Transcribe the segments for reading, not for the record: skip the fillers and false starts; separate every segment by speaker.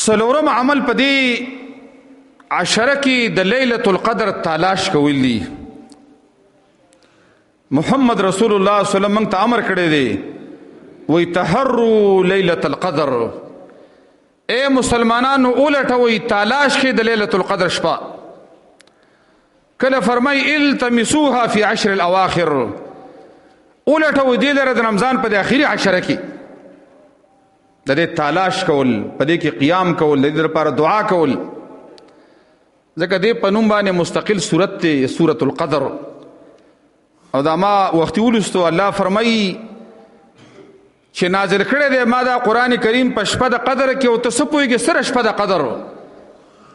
Speaker 1: سلورم عمل په دې عشره کې د لیلۃ القدر تلاش کول دي. محمد رسول الله صلی الله علیه وسلم ته امر کړی دی وی تحروا لیلۃ القدر. اے مسلمانانو اولټوي تلاش کې د لیلۃ القدر شپه. کله فرمای التمسوها فی 10 الاواخر، اولټوي دې لره د رمضان په اخیری عشره کې د دې تلاش کول، په دې کې قیام کول، د دې لپاره دعا کول. ځکه دې په نوم باندې مستقل سورت دی، سورۃ القدر. او دا ما وختي ولستو الله فرمایي چې نازل کړی دی ما دا قرآن کریم په شپه د قدر کې، او ته څه پوهېږې سره شپه د قدر.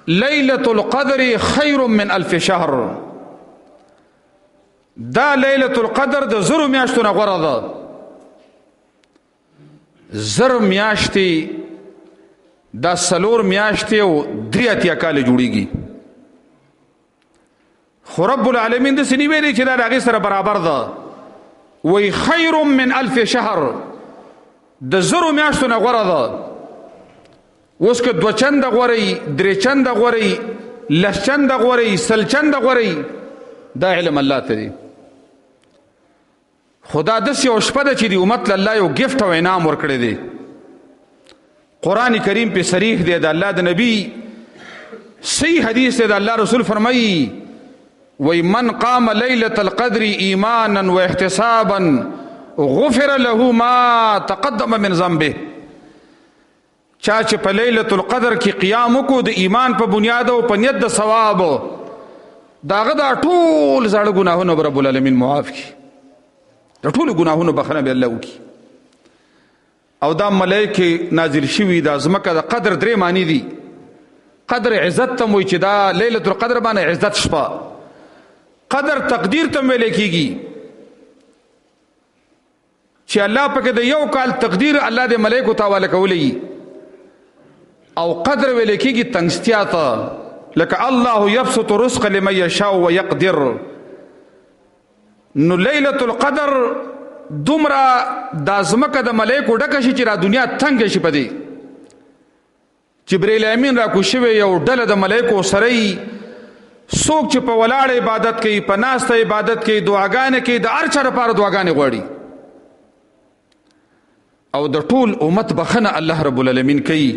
Speaker 1: لیلۃ القدر خیر من الف شهر. دا لیلۃ القدر د زرو میاشتو نه غوره ده. زر میاشتې دا سلور میاشتې او 83 کاله جوړیږي. خو رب العالمین د سنی ویلي چې دا د هغې سره برابر ده. وی خیر من الف شهر، د زرو میاشتو نه غوره ده. اوس که 2 چنده غورئ، 3 چنده غورئ، 10 چنده غورئ، 100 چنده غورئ، دا علم الله ته دی. خدا داسې یو شپه ده چې د امت له الله یو ګفټ او انعام ورکړی دی. قرآن کریم پې صریح دی، د الله د نبی صحیح حدیث دی، د الله رسول فرمایي وی من قام لیلۃ القدر ایمانا و احتسابا غفر له ما تقدم من ذنبه. چا چې په لیلۃ القدر کې قیام وکړو د ایمان په بنیاد او په نیت د ثواب، د هغه دا ټول زاړه ګناهونه به رب العالمین معاف کړي، د ټولو ګناهونو بخښنه به الله وکړي. او دا ملایکې نازل شوي، دا ځمکه د قدر 3 معنی دي. قدر عزت ته وایي چې دا لیلۃ القدر باندې عزت شپه. قدر تقدیر ته ویل کېږي چې الله پکې د یو کال تقدیر الله د ملایکو ته حواله کولی. او قدر ویل کېږي تنګستیا ته، لکه الله یبسط رزق لمن یشاء ویقدر. نو لیلۃ القدر دومره دا ځمکه د ملایکو ډکه شي چې را دنیا تنګ شي. په دې جبرئیل امین را کوز شوی یو ډله د ملایکو سره یي، څوک چې په ولاړ عبادت کوي، په ناسته عبادت کوي، دعاګانې کوي، د هر چا لپاره دعاګانې غواړي. او د ټول امت بخښنه الله رب العالمین کوي.